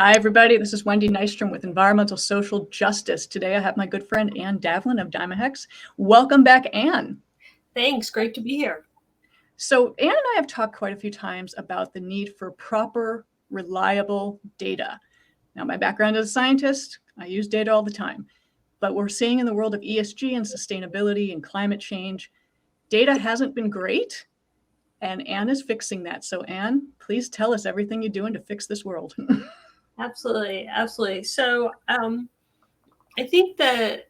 Hi, everybody. This is Wendy Nystrom with Environmental Social Justice. Today, I have my good friend Ann Davlin of Dynamhex. Welcome back, Ann. Thanks. Great to be here. So Ann and I have talked quite a few times about the need for proper, reliable data. Now, my background as a scientist, I use data all the time. But we're seeing in the world of ESG and sustainability and climate change, data hasn't been great, and Ann is fixing that. So Ann, please tell us everything you're doing to fix this world. Absolutely. Absolutely. So I think that,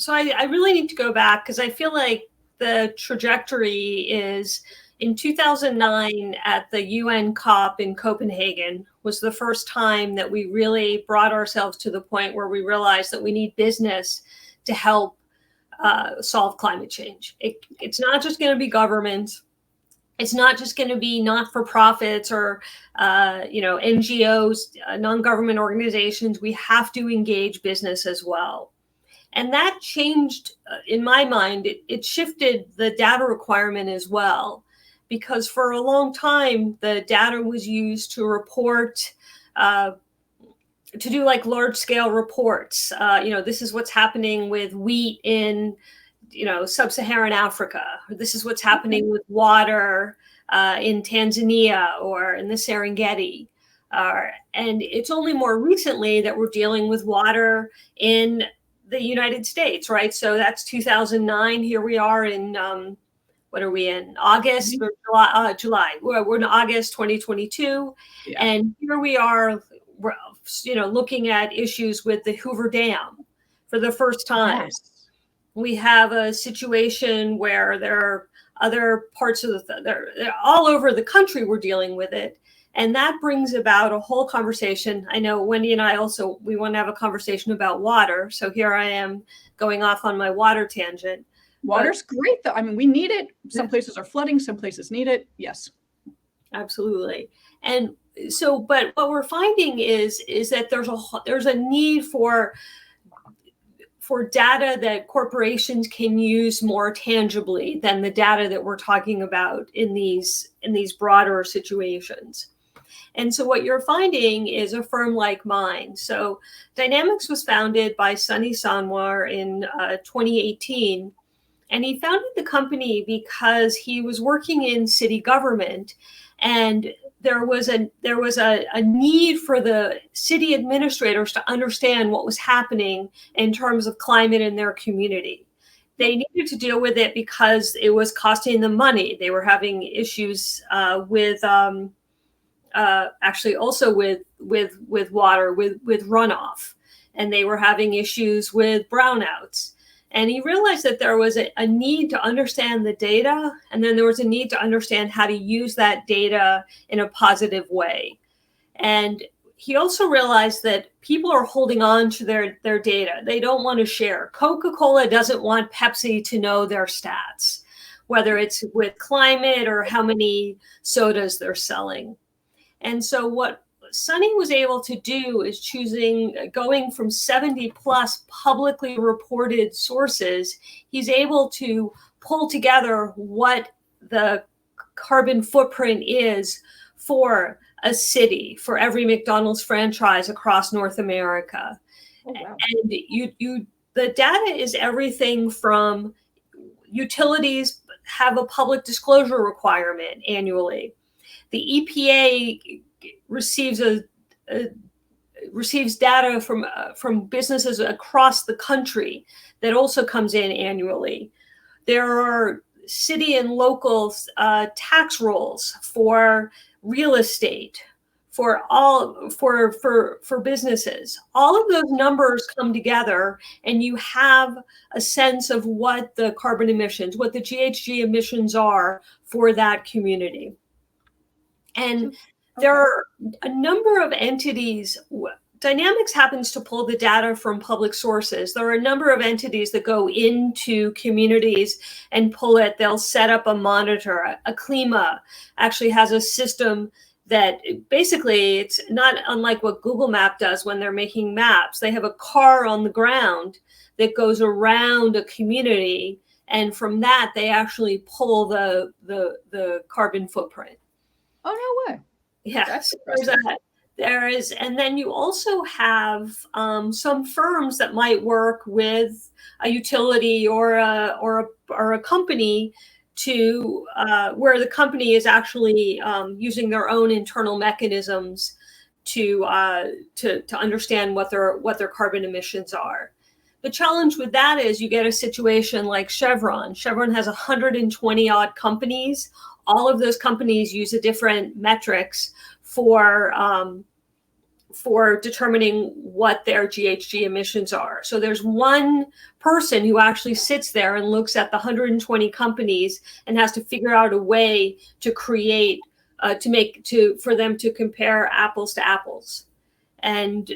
I really need to go back because I feel like the trajectory is in 2009 at the UN COP in Copenhagen was the first time that we really brought ourselves to the point where we realized that we need business to help solve climate change. It's not just going to be government. It's not just going to be not-for-profits or, NGOs, non-government organizations. We have to engage business as well. And that changed, in my mind, it shifted the data requirement as well, because for a long time, the data was used to report, to do like large-scale reports. This is what's happening with wheat in sub-Saharan Africa. This is what's happening with water in Tanzania or in the Serengeti. And it's only more recently that we're dealing with water in the United States, right? So that's 2009. Here we are in, what are we in? August or July. We're in August 2022. Yeah. And here we are, looking at issues with the Hoover Dam for the first time. Yes. We have a situation where there are other parts of they're all over the country we're dealing with it. And that brings about a whole conversation. I know Wendy and I we want to have a conversation about water. So here I am going off on my water tangent. Water's great, though. I mean, we need it. Some places are flooding, some places need it. Yes. Absolutely. And so, but what we're finding is that there's a need for data that corporations can use more tangibly than the data that we're talking about in these broader situations. And so what you're finding is a firm like mine. So Dynamhex was founded by Sunny Sanwar in 2018. And he founded the company because he was working in city government, and there was a need for the city administrators to understand what was happening in terms of climate in their community. They needed to deal with it because it was costing them money. They were having issues with actually also with water, with runoff, and they were having issues with brownouts. And he realized that there was a need to understand the data, and then there was a need to understand how to use that data in a positive way. And he also realized that people are holding on to their data. They don't want to share. Coca-Cola doesn't want Pepsi to know their stats, whether it's with climate or how many sodas they're selling. And so what Sunny was able to do is going from 70 plus publicly reported sources. He's able to pull together what the carbon footprint is for a city, for every McDonald's franchise across North America. Oh, wow. And the data is everything from utilities have a public disclosure requirement annually. The EPA receives data from businesses across the country that also comes in annually. There are city and local tax rolls for real estate, for businesses. All of those numbers come together, and you have a sense of what the carbon emissions, what the GHG emissions are for that community. And there are a number of entities. Dynamhex happens to pull the data from public sources. There are a number of entities that go into communities and pull it. They'll set up a monitor. Aclima actually has a system that basically, it's not unlike what Google Map does when they're making maps. They have a car on the ground that goes around a community, and from that, they actually pull the carbon footprint. Oh, no way. Yes, and then you also have some firms that might work with a utility or a company to where the company is actually using their own internal mechanisms to understand what their carbon emissions are. The challenge with that is you get a situation like Chevron. Chevron has 120 odd companies. All of those companies use a different metrics for determining what their GHG emissions are. So there's one person who actually sits there and looks at the 120 companies and has to figure out a way to create, for them to compare apples to apples. And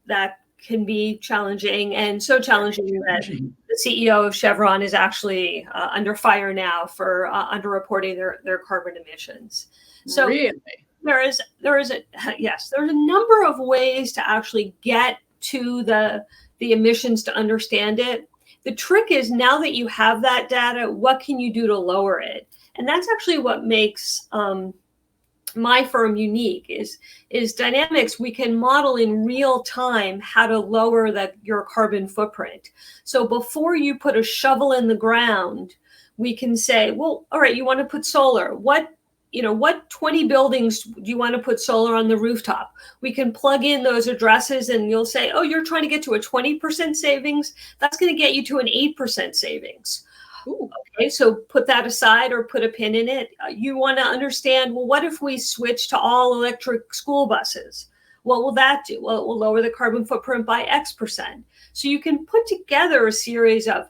that can be challenging, and so challenging that the CEO of Chevron is actually under fire now for underreporting their carbon emissions. So really? There's a number of ways to actually get to the emissions to understand it. The trick is, now that you have that data, what can you do to lower it? And that's actually what makes my firm unique. Is Dynamhex, we can model in real time how to lower your carbon footprint. So before you put a shovel in the ground, we can say, well, all right, you want to put solar. What 20 buildings do you want to put solar on the rooftop? We can plug in those addresses and you'll say, oh, you're trying to get to a 20% savings. That's going to get you to an 8% savings. Ooh. Okay, so put that aside or put a pin in it. You want to understand, well, what if we switch to all electric school buses? What will that do? Well, it will lower the carbon footprint by X%. So you can put together a series of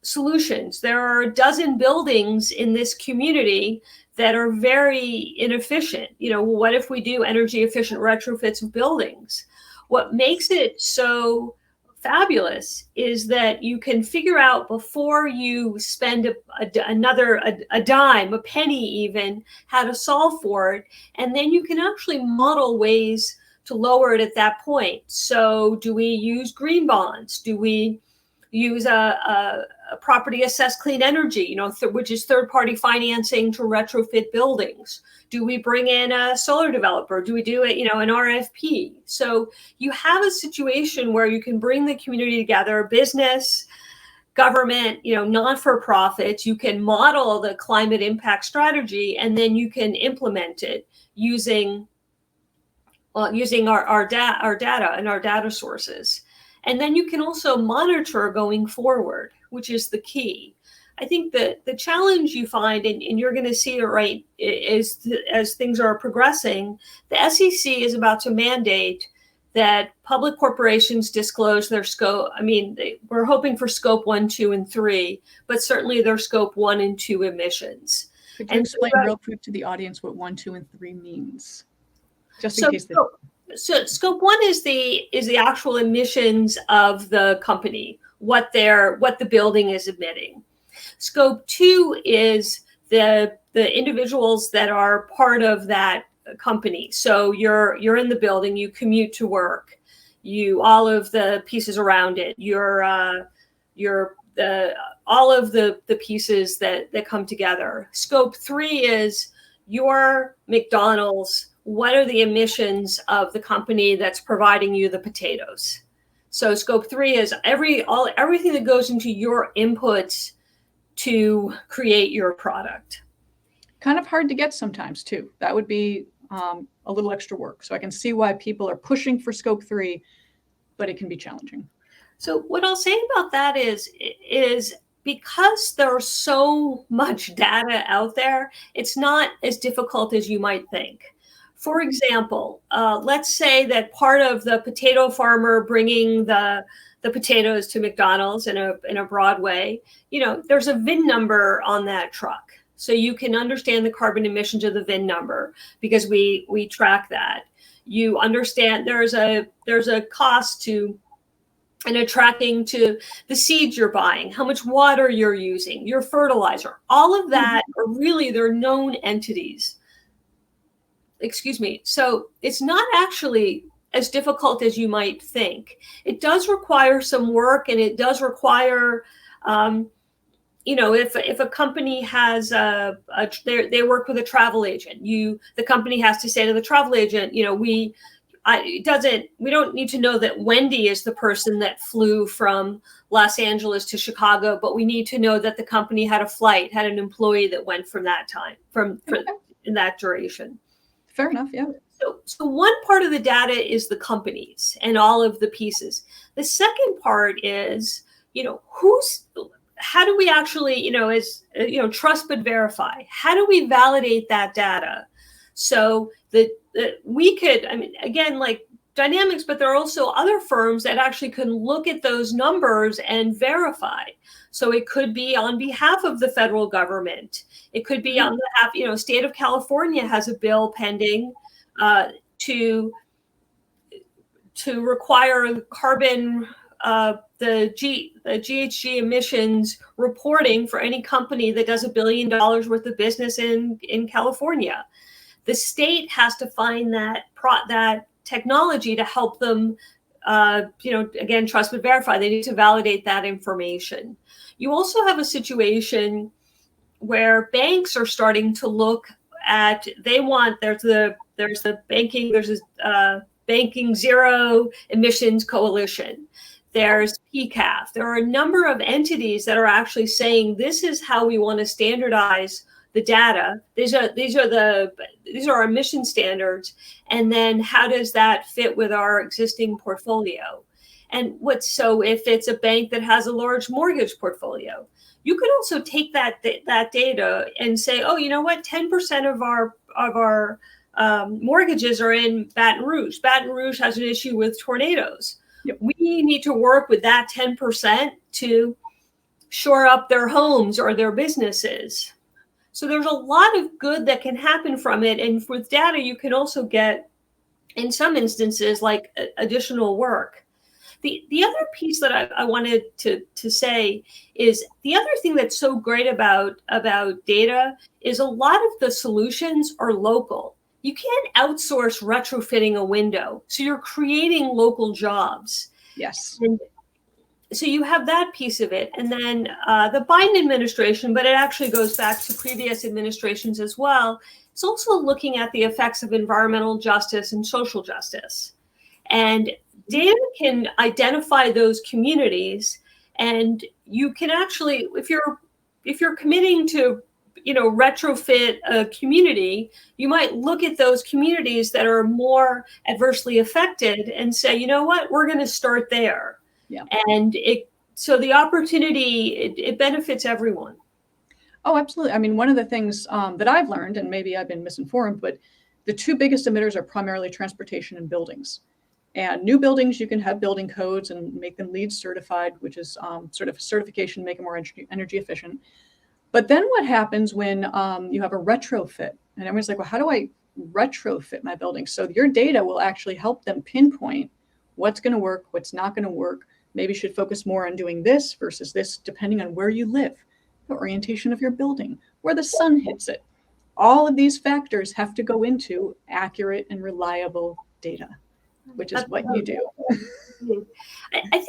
solutions. There are a dozen buildings in this community that are very inefficient. What if we do energy efficient retrofits of buildings? What makes it so fabulous is that you can figure out before you spend a dime, a penny even, how to solve for it. And then you can actually model ways to lower it at that point. So do we use green bonds? Do we use a property assessed clean energy, which is third-party financing to retrofit buildings? Do we bring in a solar developer? Do we do it, an RFP? So you have a situation where you can bring the community together, business, government, not-for-profits. You can model the climate impact strategy, and then you can implement it using our data and our data sources. And then you can also monitor going forward, which is the key. I think that the challenge you find, and you're going to see it right, is as things are progressing, the SEC is about to mandate that public corporations disclose their scope. I mean, we're hoping for scope 1, 2, and 3, but certainly their scope 1 and 2 emissions. Could you explain real quick to the audience what 1, 2, and 3 means? Just in case. So scope 1 is the actual emissions of the company, what the building is emitting. Scope 2 is the individuals that are part of that company. So you're in the building, you commute to work, all of the pieces around it, all of the pieces that come together. Scope 3 is your McDonald's. What are the emissions of the company that's providing you the potatoes? So scope 3 is everything that goes into your inputs to create your product. Kind of hard to get sometimes too. That would be a little extra work. So I can see why people are pushing for scope 3, but it can be challenging. So what I'll say about that is because there's so much data out there, it's not as difficult as you might think. For example, let's say that part of the potato farmer bringing the potatoes to McDonald's in a broad way, there's a VIN number on that truck. So you can understand the carbon emissions of the VIN number because we track that. You understand there's a cost to tracking to the seeds you're buying, how much water you're using, your fertilizer. All of that are really, they're known entities. Excuse me. So it's not actually as difficult as you might think. It does require some work, and it does require if a company has they work with a travel agent, the company has to say to the travel agent, we don't need to know that Wendy is the person that flew from Los Angeles to Chicago, but we need to know that the company had an employee that went from that time, in that duration. Fair enough, yeah. So one part of the data is the companies and all of the pieces. The second part is, how do we actually, trust but verify? How do we validate that data so that we could, again, like Dynamhex, but there are also other firms that actually can look at those numbers and verify. So it could be on behalf of the federal government. It could be on behalf, state of California has a bill pending to require carbon, the GHG emissions reporting for any company that does $1 billion worth of business in California. The state has to find that technology to help them, again, trust but verify. They need to validate that information. You also have a situation where banks are starting to look at, there's the Banking Zero Emissions Coalition. There's PCAF. There are a number of entities that are actually saying this is how we want to standardize the data. These are our emission standards, and then how does that fit with our existing portfolio? And so if it's a bank that has a large mortgage portfolio, you could also take that data and say, oh, you know what, 10% of our mortgages are in Baton Rouge. Baton Rouge has an issue with tornadoes. Yep. We need to work with that 10% to shore up their homes or their businesses. So there's a lot of good that can happen from it. And with data, you can also get, in some instances, like additional work. The other piece that I wanted to say is the other thing that's so great about data is a lot of the solutions are local. You can't outsource retrofitting a window. So you're creating local jobs. Yes. And so you have that piece of it. And then the Biden administration, but it actually goes back to previous administrations as well, it's also looking at the effects of environmental justice and social justice. And data can identify those communities, and you can actually, if you're committing to, retrofit a community, you might look at those communities that are more adversely affected and say, you know what, we're going to start there. Yeah. And so the opportunity, it benefits everyone. Oh, absolutely. I mean, one of the things that I've learned, and maybe I've been misinformed, but the two biggest emitters are primarily transportation and buildings. And new buildings, you can have building codes and make them LEED certified, which is sort of certification, make them more energy efficient. But then what happens when you have a retrofit? And everyone's like, well, how do I retrofit my building? So your data will actually help them pinpoint what's going to work, what's not going to work. Maybe you should focus more on doing this versus this, depending on where you live, the orientation of your building, where the sun hits it. All of these factors have to go into accurate and reliable data, which is what you do. I think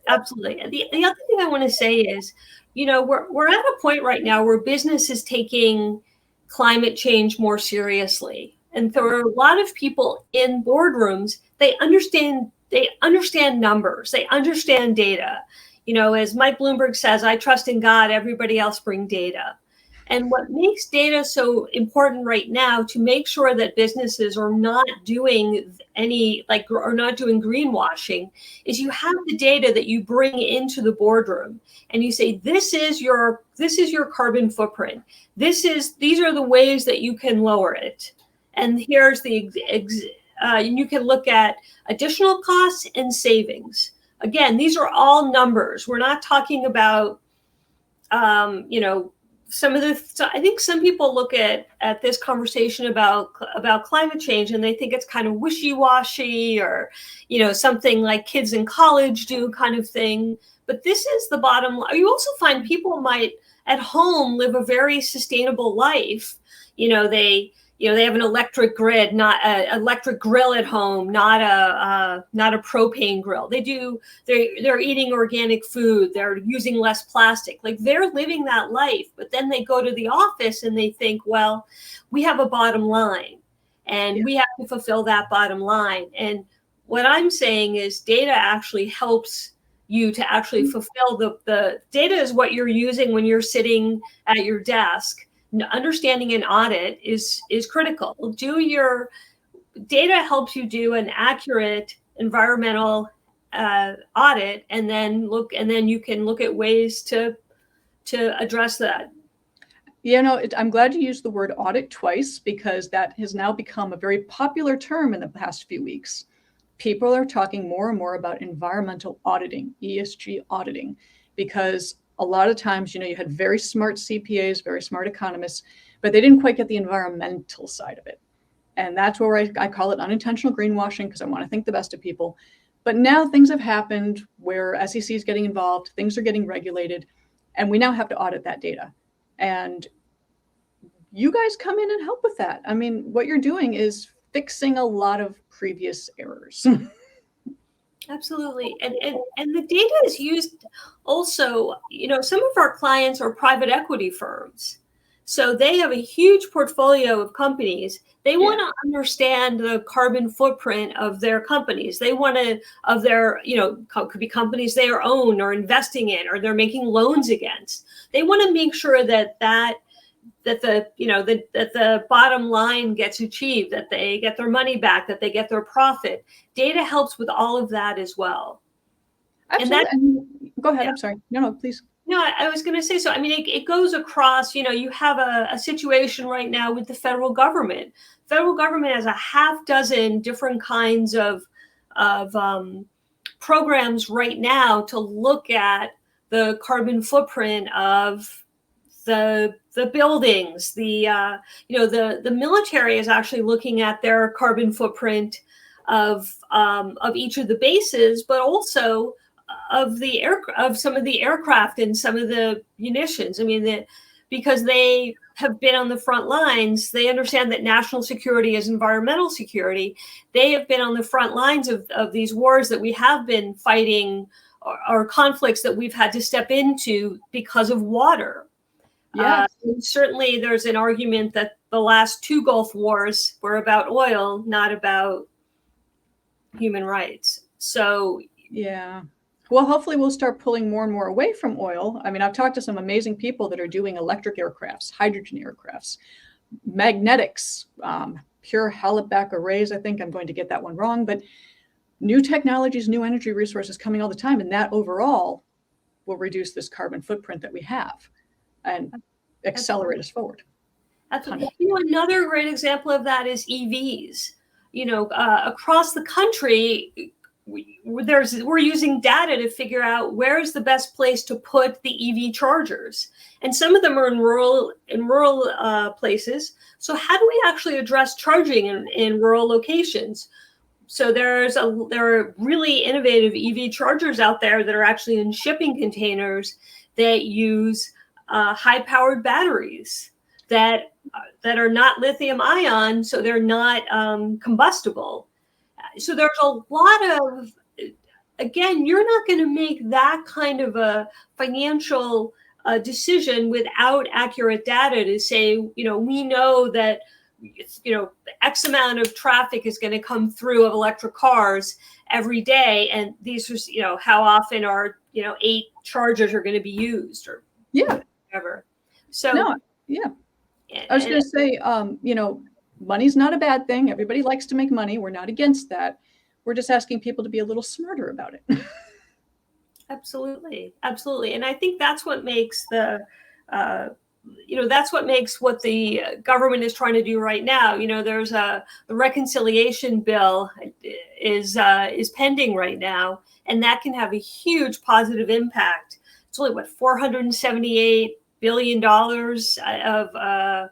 absolutely. The other thing I want to say is, we're at a point right now where business is taking climate change more seriously. And there are a lot of people in boardrooms, they understand numbers, they understand data. As Mike Bloomberg says, I trust in God, everybody else bring data. And what makes data so important right now to make sure that businesses are not doing greenwashing is you have the data that you bring into the boardroom and you say, this is your carbon footprint. These are the ways that you can lower it. And here's you can look at additional costs and savings. Again, these are all numbers. We're not talking about, I think some people look at this conversation about climate change and they think it's kind of wishy-washy or, something like kids in college do kind of thing. But this is the bottom line. You also find people might at home live a very sustainable life. They they have an electric grid, not an electric grill at home, not a propane grill. They're eating organic food. They're using less plastic. Like, they're living that life, but then they go to the office and they think, well, we have a bottom line and we have to fulfill that bottom line. And what I'm saying is data actually helps you to actually fulfill the data is what you're using when you're sitting at your desk. Understanding an audit is critical. Your data helps you do an accurate environmental audit, and then you can look at ways to address that. I'm glad you used the word audit twice, because that has now become a very popular term in the past few weeks. People are talking more and more about environmental auditing, ESG auditing, because a lot of times, you had very smart CPAs, very smart economists, but they didn't quite get the environmental side of it. And that's where I call it unintentional greenwashing, because I want to think the best of people. But now things have happened where SEC is getting involved, things are getting regulated, and we now have to audit that data. And you guys come in and help with that. I mean, what you're doing is fixing a lot of previous errors. Absolutely. And the data is used also, some of our clients are private equity firms. So they have a huge portfolio of companies. They want to understand the carbon footprint of their companies. They want to, could be companies they own or investing in, or they're making loans against. They want to make sure that the bottom line gets achieved, that they get their money back, that they get their profit. Data helps with all of that as well. Absolutely. Go ahead. I'm sorry. No, please. No, I was going to say, so, I mean, it goes across, you have a situation right now with the federal government. Federal government has a half dozen different kinds of programs right now to look at the carbon footprint of the buildings. The military is actually looking at their carbon footprint of each of the bases, but also of some of the aircraft and some of the munitions. I mean, because they have been on the front lines, they understand that national security is environmental security. They have been on the front lines of these wars that we have been fighting, or conflicts that we've had to step into because of water. Yes. Certainly there's an argument that the last two Gulf Wars were about oil, not about human rights. So yeah. Well, hopefully we'll start pulling more and more away from oil. I mean, I've talked to some amazing people that are doing electric aircrafts, hydrogen aircrafts, magnetics, pure Hallebeck arrays. I think I'm going to get that one wrong, but new technologies, new energy resources coming all the time. And that overall will reduce this carbon footprint that we have and accelerate us forward. Absolutely. Another great example of that is EVs. Across the country, we're using data to figure out where's the best place to put the EV chargers, and some of them are in rural places. So how do we actually address charging in rural locations? So there are really innovative EV chargers out there that are actually in shipping containers that use high-powered batteries that are not lithium ion, so they're not combustible. So there's a lot of, again, you're not going to make that kind of a financial decision without accurate data to say, we know that, X amount of traffic is going to come through of electric cars every day. And these are, how often are, 8 chargers are going to be used, or whatever. So, I was going to say, money's not a bad thing. Everybody likes to make money. We're not against that. We're just asking people to be a little smarter about it. Absolutely. Absolutely. And I think that's what makes what the government is trying to do right now. There's the reconciliation bill is pending right now, and that can have a huge positive impact. It's only $478 billion of,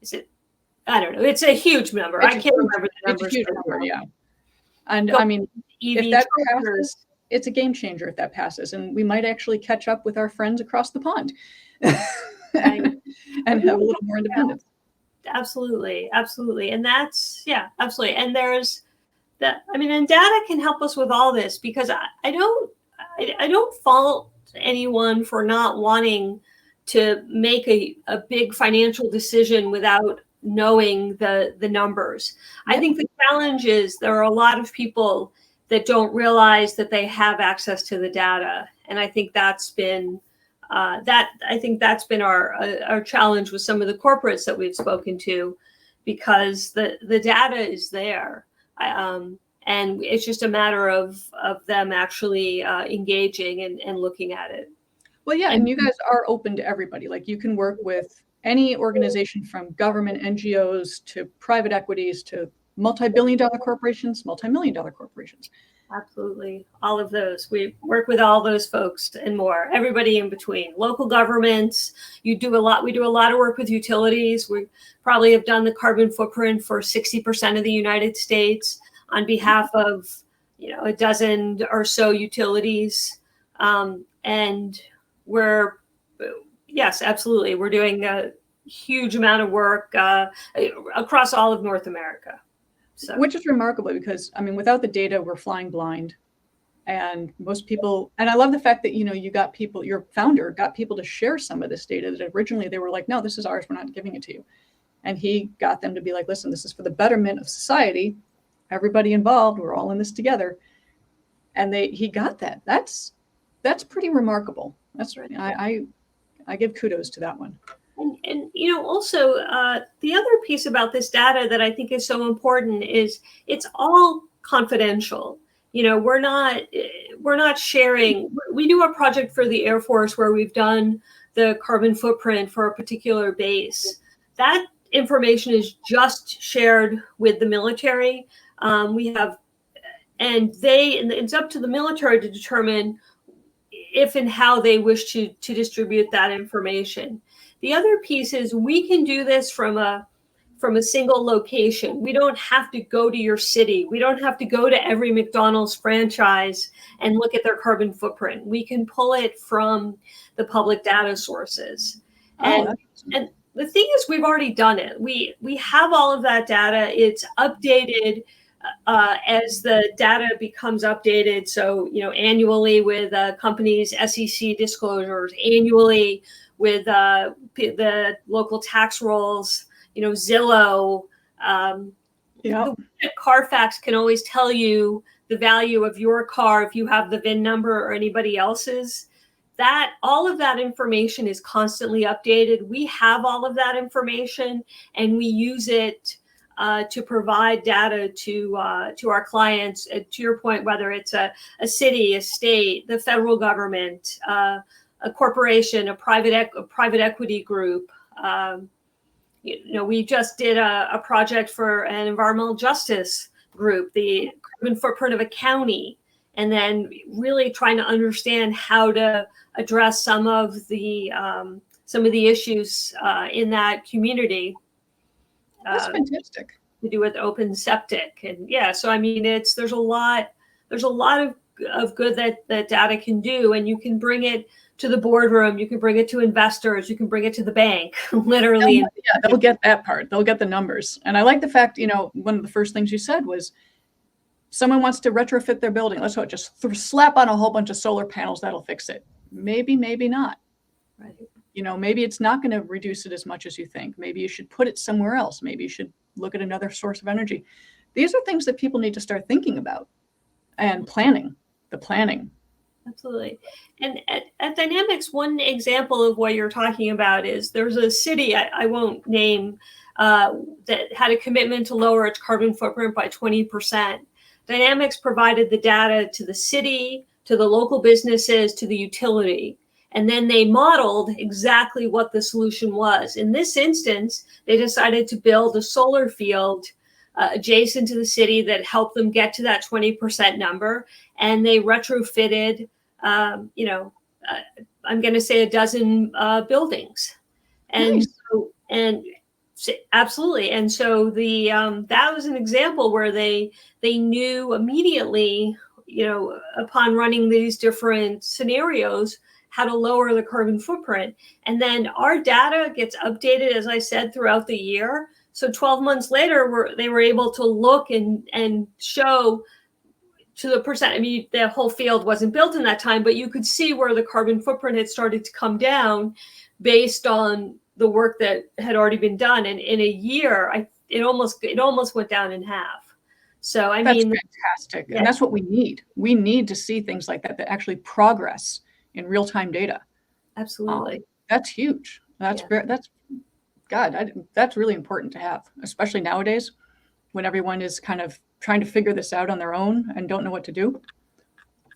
is it? I don't know. It's a huge number. I can't remember the numbers. It's a huge number, yeah. And I mean, if that passes, it's a game changer if that passes. And we might actually catch up with our friends across the pond and have a little more independence. Absolutely, absolutely. And that's, yeah, absolutely. And there's that, I mean, and data can help us with all this, because I don't fault anyone for not wanting to make a big financial decision without knowing the numbers. Yeah. I think the challenge is there are a lot of people that don't realize that they have access to the data. And I think that's been our challenge with some of the corporates that we've spoken to, because the data is there. And it's just a matter of them actually engaging and looking at it. Well, yeah, and you guys are open to everybody. Like, you can work with any organization, from government NGOs to private equities to multi-billion-dollar corporations, multi-million-dollar corporations. Absolutely. All of those. We work with all those folks and more, everybody in between. Local governments, we do a lot of work with utilities. We probably have done the carbon footprint for 60% of the United States on behalf of, a dozen or so utilities. And yes, absolutely. We're doing a huge amount of work across all of North America. So. Which is remarkable, because, I mean, without the data, we're flying blind. And most people, and I love the fact that, you got people, your founder got people to share some of this data that originally they were like, no, this is ours, we're not giving it to you. And he got them to be like, listen, this is for the betterment of society. Everybody involved, we're all in this together. And he got that. That's pretty remarkable. That's right. I give kudos to that one. And also the other piece about this data that I think is so important is it's all confidential. We're not sharing. We do a project for the Air Force where we've done the carbon footprint for a particular base. That information is just shared with the military. It's up to the military to determine if and how they wish to distribute that information. The other piece is we can do this from a single location. We don't have to go to your city. We don't have to go to every McDonald's franchise and look at their carbon footprint. We can pull it from the public data sources. And the thing is, we've already done it. We have all of that data. It's updated as the data becomes updated. So, annually with companies' SEC disclosures, annually with the local tax rolls, Zillow. The Carfax can always tell you the value of your car if you have the VIN number or anybody else's. All of that information is constantly updated. We have all of that information, and we use it to provide data to our clients. To your point, whether it's a city, a state, the federal government, a corporation, a private equity group. We just did a project for an environmental justice group, the carbon footprint of a county, and then really trying to understand how to address some of the issues in that community. That's fantastic. To do with open septic, and so I mean, there's a lot of good that data can do, and you can bring it to the boardroom, you can bring it to investors, you can bring it to the bank, literally. Yeah, they'll get that part. They'll get the numbers. And I like the fact, one of the first things you said was, someone wants to retrofit their building. Let's just slap on a whole bunch of solar panels. That'll fix it. Maybe, maybe not. Right. Maybe it's not going to reduce it as much as you think. Maybe you should put it somewhere else. Maybe you should look at another source of energy. These are things that people need to start thinking about and planning. Absolutely. And at Dynamhex, one example of what you're talking about is there's a city, I won't name, that had a commitment to lower its carbon footprint by 20%. Dynamhex provided the data to the city, to the local businesses, to the utility. And then they modeled exactly what the solution was. In this instance, they decided to build a solar field adjacent to the city that helped them get to that 20% number. And they retrofitted, I'm going to say a dozen buildings. And nice. Absolutely. And so that was an example where they knew immediately, upon running these different scenarios, how to lower the carbon footprint. And then our data gets updated, as I said, throughout the year. So 12 months later, they were able to look and show to the percent. I mean, the whole field wasn't built in that time, but you could see where the carbon footprint had started to come down based on the work that had already been done. And in a year, it almost went down in half. So I mean, that's fantastic. Yeah. And that's what we need. We need to see things like that actually progress in real-time data. Absolutely. That's huge. That's that's really important to have, especially nowadays when everyone is kind of trying to figure this out on their own and don't know what to do.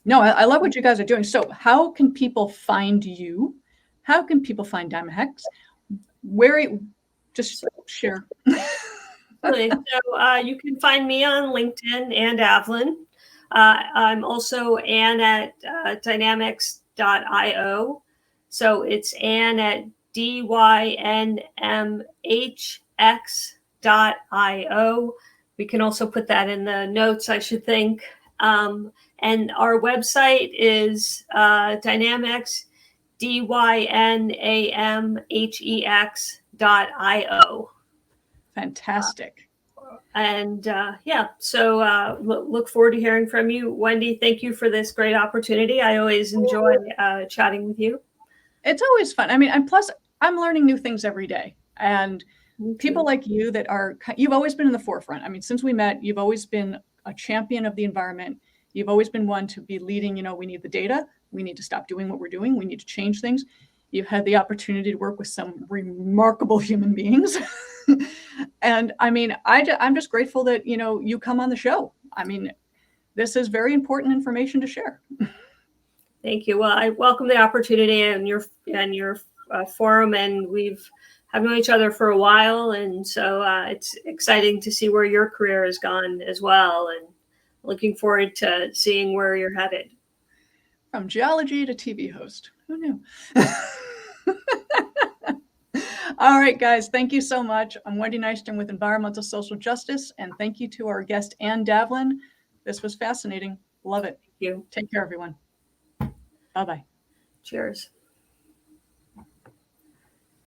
No, I love what you guys are doing. So how can people find you? How can people find Dynamhex? Just share. So you can find me on LinkedIn and Davlin. I'm also Ann at Dynamhex.io. So it's Ann at DYNMHX.io. We can also put that in the notes, I should think. And our website is Dynamhex, DYNAMHEX.io. Fantastic. And so look forward to hearing from you. Wendy, thank you for this great opportunity. I always enjoy chatting with you. It's always fun. I mean, and plus I'm learning new things every day. And people like you you've always been in the forefront. I mean, since we met, you've always been a champion of the environment. You've always been one to be leading, we need the data. We need to stop doing what we're doing. We need to change things. You've had the opportunity to work with some remarkable human beings. And I mean, I'm just grateful that, you come on the show. I mean, this is very important information to share. Thank you. Well, I welcome the opportunity and your forum, and have known each other for a while. And so it's exciting to see where your career has gone as well. And looking forward to seeing where you're headed. From geology to TV host. Who knew? All right, guys. Thank you so much. I'm Wendy Nystrom with Environmental Social Justice. And thank you to our guest, Ann Davlin. This was fascinating. Love it. Thank you. Take care, everyone. Bye-bye. Cheers.